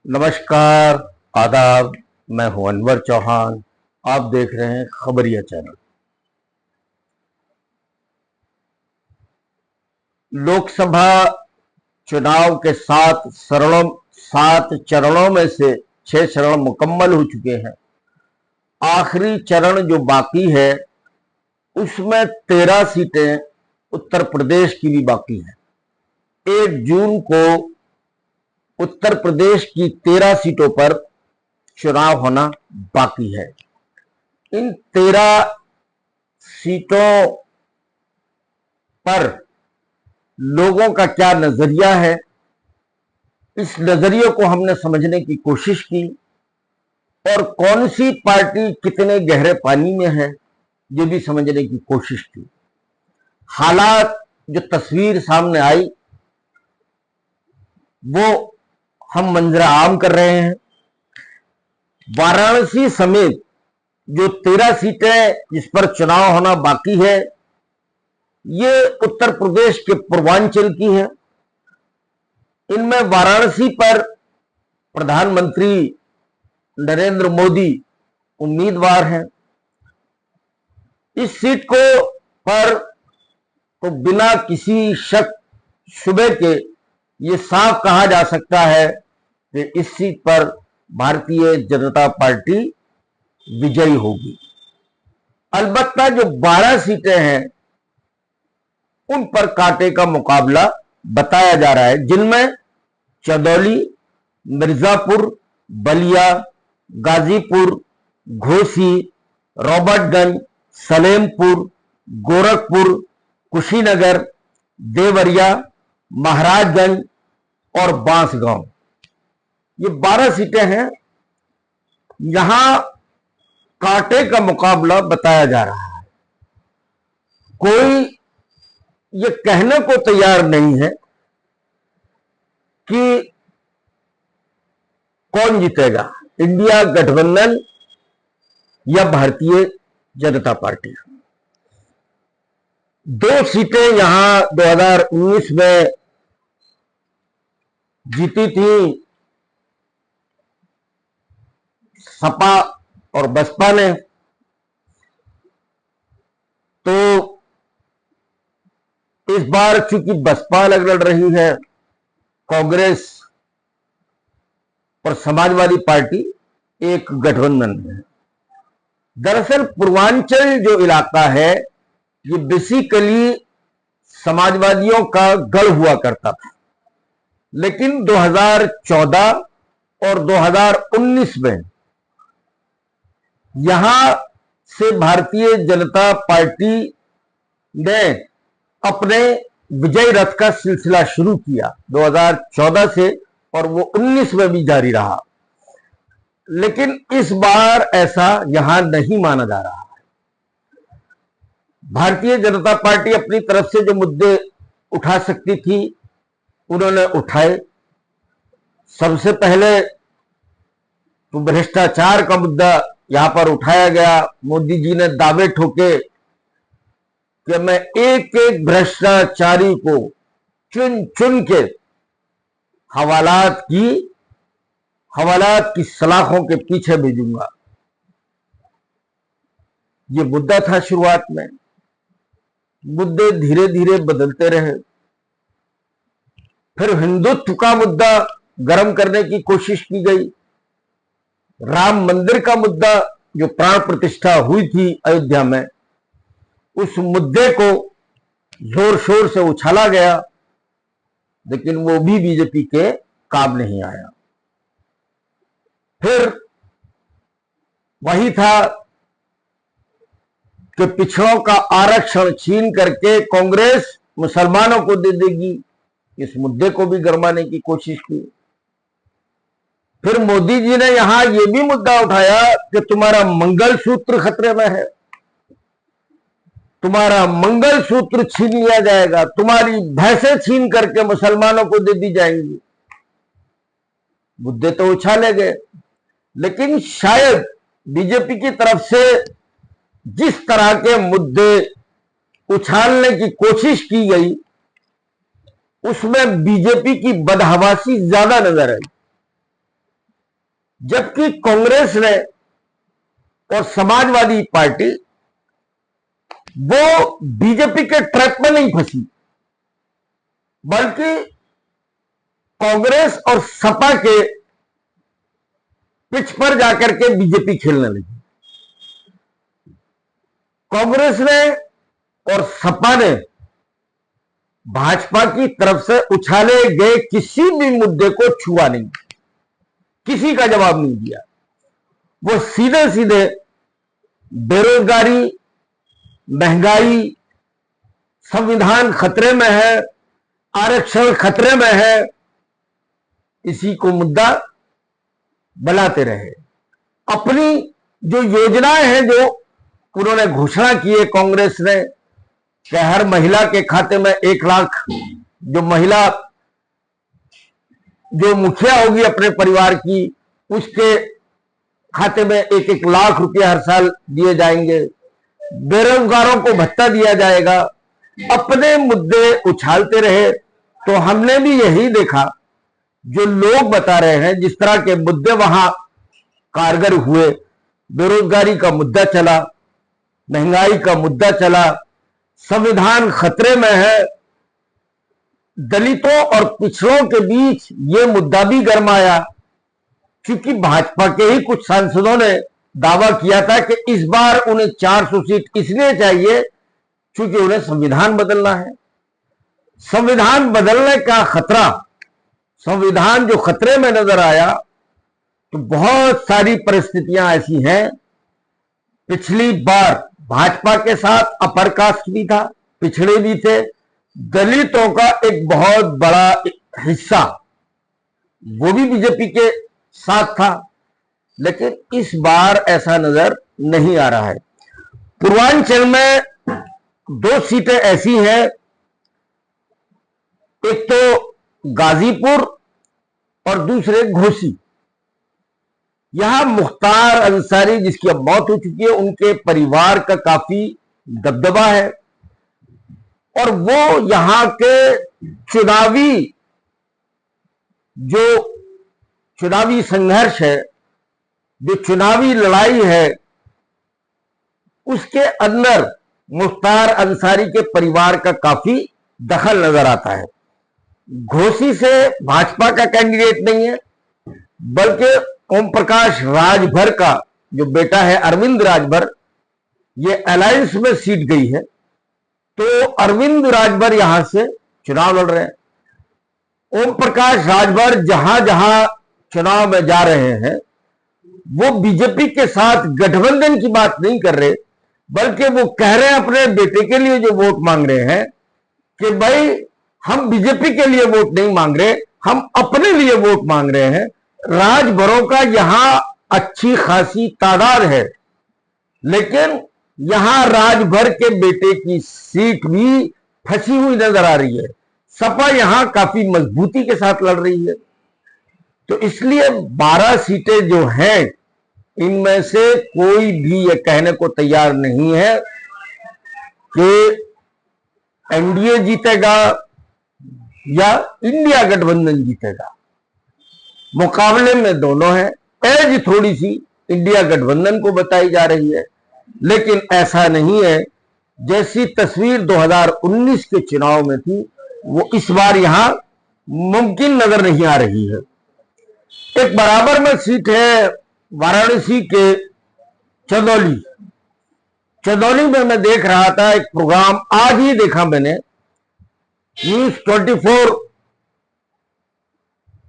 नमस्कार, आदाब। मैं हूं अनवर चौहान। आप देख रहे हैं खबरिया चैनल। लोकसभा चुनाव के 7 चरणों में से 6 चरण मुकम्मल हो चुके हैं। आखिरी चरण जो बाकी है उसमें 13 सीटें उत्तर प्रदेश की भी बाकी हैं। 1 जून को उत्तर प्रदेश की 13 सीटों पर चुनाव होना बाकी है। इन 13 सीटों पर लोगों का क्या नजरिया है, इस नजरिए को हमने समझने की कोशिश की और कौन सी पार्टी कितने गहरे पानी में है ये भी समझने की कोशिश की। हालात जो तस्वीर सामने आई वो हम मंजर आम कर रहे हैं। वाराणसी समेत जो 13 सीटें जिस पर चुनाव होना बाकी है ये उत्तर प्रदेश के पूर्वांचल की है। इनमें वाराणसी पर प्रधानमंत्री नरेंद्र मोदी उम्मीदवार हैं। इस सीट को पर तो बिना किसी शक शुबे के ये साफ कहा जा सकता है कि इस सीट पर भारतीय जनता पार्टी विजयी होगी। अलबत्ता जो 12 सीटें हैं उन पर कांटे का मुकाबला बताया जा रहा है, जिनमें चंदौली, मिर्जापुर, बलिया, गाजीपुर, घोसी, रॉबर्टगंज, सलेमपुर, गोरखपुर, कुशीनगर, देवरिया, महाराजगंज और बांसगांव, ये 12 सीटें हैं। यहां कांटे का मुकाबला बताया जा रहा है। कोई ये कहने को तैयार नहीं है कि कौन जीतेगा, इंडिया गठबंधन या भारतीय जनता पार्टी। 2 सीटें यहां 2019 में जीती थी सपा और बसपा ने, तो इस बार चूंकि बसपा अलग लड़ रही है, कांग्रेस और समाजवादी पार्टी एक गठबंधन में है। दरअसल पूर्वांचल जो इलाका है ये बेसिकली समाजवादियों का गढ़ हुआ करता था, लेकिन 2014 और 2019 में यहां से भारतीय जनता पार्टी ने अपने विजय रथ का सिलसिला शुरू किया 2014 से, और वो 19 में भी जारी रहा। लेकिन इस बार ऐसा यहां नहीं माना जा रहा है। भारतीय जनता पार्टी अपनी तरफ से जो मुद्दे उठा सकती थी उन्होंने उठाए। सबसे पहले तो भ्रष्टाचार का मुद्दा यहां पर उठाया गया। मोदी जी ने दावे ठोके कि मैं एक एक भ्रष्टाचारी को चुन चुन के हवालात की सलाखों के पीछे भेजूंगा। ये मुद्दा था शुरुआत में। मुद्दे धीरे धीरे बदलते रहे। फिर हिंदुत्व का मुद्दा गर्म करने की कोशिश की गई। राम मंदिर का मुद्दा जो प्राण प्रतिष्ठा हुई थी अयोध्या में, उस मुद्दे को जोर शोर से उछाला गया, लेकिन वो भी बीजेपी के काम नहीं आया। फिर वही था कि पिछड़ों का आरक्षण छीन करके कांग्रेस मुसलमानों को दे देगी, इस मुद्दे को भी गरमाने की कोशिश की। फिर मोदी जी ने यहां यह भी मुद्दा उठाया कि तुम्हारा मंगलसूत्र खतरे में है, तुम्हारा मंगलसूत्र छीन लिया जाएगा, तुम्हारी भैंसें छीन करके मुसलमानों को दे दी जाएंगी। मुद्दे तो उछाले गए, लेकिन शायद बीजेपी की तरफ से जिस तरह के मुद्दे उछालने की कोशिश की गई उसमें बीजेपी की बदहवासी ज्यादा नजर आई। जबकि कांग्रेस ने और समाजवादी पार्टी वो बीजेपी के ट्रैप में नहीं फंसी, बल्कि कांग्रेस और सपा के पिच पर जाकर के बीजेपी खेलने लगी। कांग्रेस ने और सपा ने भाजपा की तरफ से उछाले गए किसी भी मुद्दे को छुआ नहीं, किसी का जवाब नहीं दिया। वो सीधे सीधे बेरोजगारी, महंगाई, संविधान खतरे में है, आरक्षण खतरे में है, इसी को मुद्दा बनाते रहे। अपनी जो योजनाएं हैं, जो उन्होंने घोषणा की है कांग्रेस ने कि हर महिला के खाते में 1 लाख, जो महिला जो मुखिया होगी अपने परिवार की, उसके खाते में 1-1 लाख रुपए हर साल दिए जाएंगे, बेरोजगारों को भत्ता दिया जाएगा, अपने मुद्दे उछालते रहे। तो हमने भी यही देखा, जो लोग बता रहे हैं जिस तरह के मुद्दे वहां कारगर हुए। बेरोजगारी का मुद्दा चला, महंगाई का मुद्दा चला, संविधान खतरे में है, दलितों और पिछड़ों के बीच ये मुद्दा भी गरमाया, क्योंकि भाजपा के ही कुछ सांसदों ने दावा किया था कि इस बार उन्हें 400 सीट इसलिए चाहिए क्योंकि उन्हें संविधान बदलना है। संविधान बदलने का खतरा, संविधान जो खतरे में नजर आया, तो बहुत सारी परिस्थितियां ऐसी हैं। पिछली बार भाजपा के साथ अपर कास्ट भी था, पिछड़े भी थे, दलितों का एक बहुत बड़ा हिस्सा वो भी बीजेपी के साथ था, लेकिन इस बार ऐसा नजर नहीं आ रहा है। पूर्वांचल में 2 सीटें ऐसी हैं, एक तो गाजीपुर और दूसरे घोसी। यहां मुख्तार अंसारी, जिसकी अब मौत हो चुकी है, उनके परिवार का काफी दबदबा है और वो यहां के चुनावी संघर्ष है, जो चुनावी लड़ाई है, उसके अंदर मुख्तार अंसारी के परिवार का काफी दखल नजर आता है। घोसी से भाजपा का कैंडिडेट नहीं है, बल्कि ओम प्रकाश राजभर का जो बेटा है अरविंद राजभर, ये अलायंस में सीट गई है, तो अरविंद राजभर यहां से चुनाव लड़ रहे हैं। ओम प्रकाश राजभर जहां जहां चुनाव में जा रहे हैं, वो बीजेपी के साथ गठबंधन की बात नहीं कर रहे, बल्कि वो कह रहे हैं अपने बेटे के लिए जो वोट मांग रहे हैं कि भाई हम बीजेपी के लिए वोट नहीं मांग रहे, हम अपने लिए वोट मांग रहे हैं। राजभरों का यहां अच्छी खासी तादाद है, लेकिन यहां राजभर के बेटे की सीट भी फंसी हुई नजर आ रही है। सपा यहां काफी मजबूती के साथ लड़ रही है। तो इसलिए 12 सीटें जो हैं, इनमें से कोई भी ये कहने को तैयार नहीं है कि एनडीए जीतेगा या इंडिया गठबंधन जीतेगा। मुकाबले में दोनों हैं। एज थोड़ी सी इंडिया गठबंधन को बताई जा रही है, लेकिन ऐसा नहीं है। जैसी तस्वीर 2019 के चुनाव में थी, वो इस बार यहां मुमकिन नजर नहीं आ रही है। एक बराबर में सीट है वाराणसी के चंदौली। चंदौली में मैं देख रहा था एक प्रोग्राम, आज ही देखा मैंने, न्यूज 24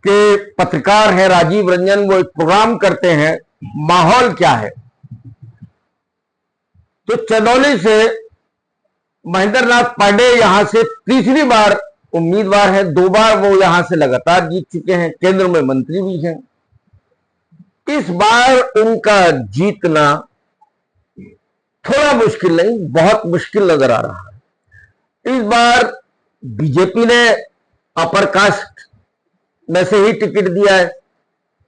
के पत्रकार हैं राजीव रंजन, वो एक प्रोग्राम करते हैं, माहौल क्या है। तो चंदौली से महेंद्र नाथ पांडे यहां से तीसरी बार उम्मीदवार हैं, 2 बार वो यहां से लगातार जीत चुके हैं, केंद्र में मंत्री भी हैं। इस बार उनका जीतना थोड़ा मुश्किल नहीं, बहुत मुश्किल नजर आ रहा है। इस बार बीजेपी ने अपर कास्ट में से ही टिकट दिया है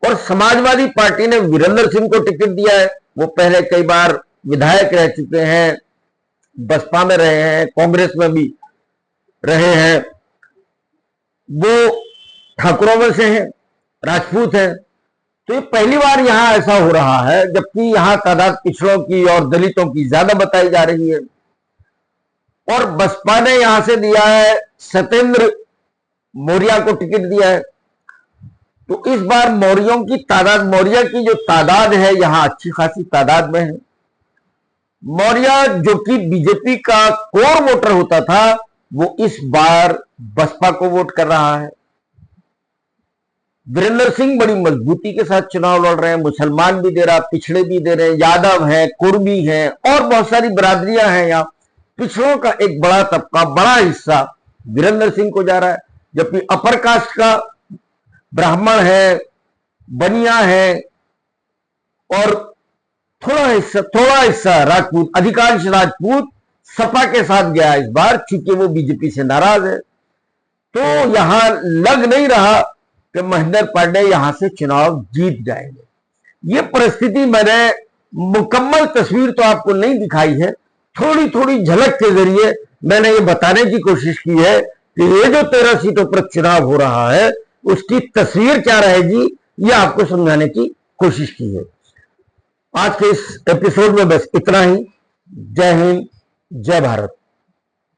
और समाजवादी पार्टी ने वीरेंद्र सिंह को टिकट दिया है। वो पहले कई बार विधायक रह चुके हैं, बसपा में रहे हैं, कांग्रेस में भी रहे हैं, वो ठाकुरों में से हैं, राजपूत हैं। तो ये पहली बार यहां ऐसा हो रहा है, जबकि यहां तादाद पिछड़ों की और दलितों की ज्यादा बताई जा रही है। और बसपा ने यहां से दिया है सत्येंद्र मौर्य को टिकट दिया है। तो इस बार मौर्यों की तादाद, मौर्य की जो तादाद है यहां अच्छी खासी तादाद में है। मौर्य जो कि बीजेपी का कोर वोटर होता था, वो इस बार बसपा को वोट कर रहा है। वीरेंद्र सिंह बड़ी मजबूती के साथ चुनाव लड़ रहे हैं, मुसलमान भी दे रहा, पिछड़े भी दे रहे हैं, यादव हैं, कुर्मी हैं और बहुत सारी बरादरियां हैं। यहाँ पिछड़ों का एक बड़ा तबका, बड़ा हिस्सा वीरेंद्र सिंह को जा रहा है, जबकि अपर कास्ट का ब्राह्मण है, बनिया है और थोड़ा हिस्सा राजपूत, अधिकांश राजपूत सपा के साथ गया इस बार, चूंकि वो बीजेपी से नाराज है। तो यहां लग नहीं रहा कि महेंद्र पांडे यहां से चुनाव जीत जाएंगे। ये परिस्थिति मैंने मुकम्मल तस्वीर तो आपको नहीं दिखाई है, थोड़ी थोड़ी झलक के जरिए मैंने ये बताने की कोशिश की है कि ये जो 13 सीटों पर चुनाव हो रहा है उसकी तस्वीर क्या रहेगी, ये आपको समझाने की कोशिश की है। आज के इस एपिसोड में बस इतना ही। जय हिंद, जय भारत।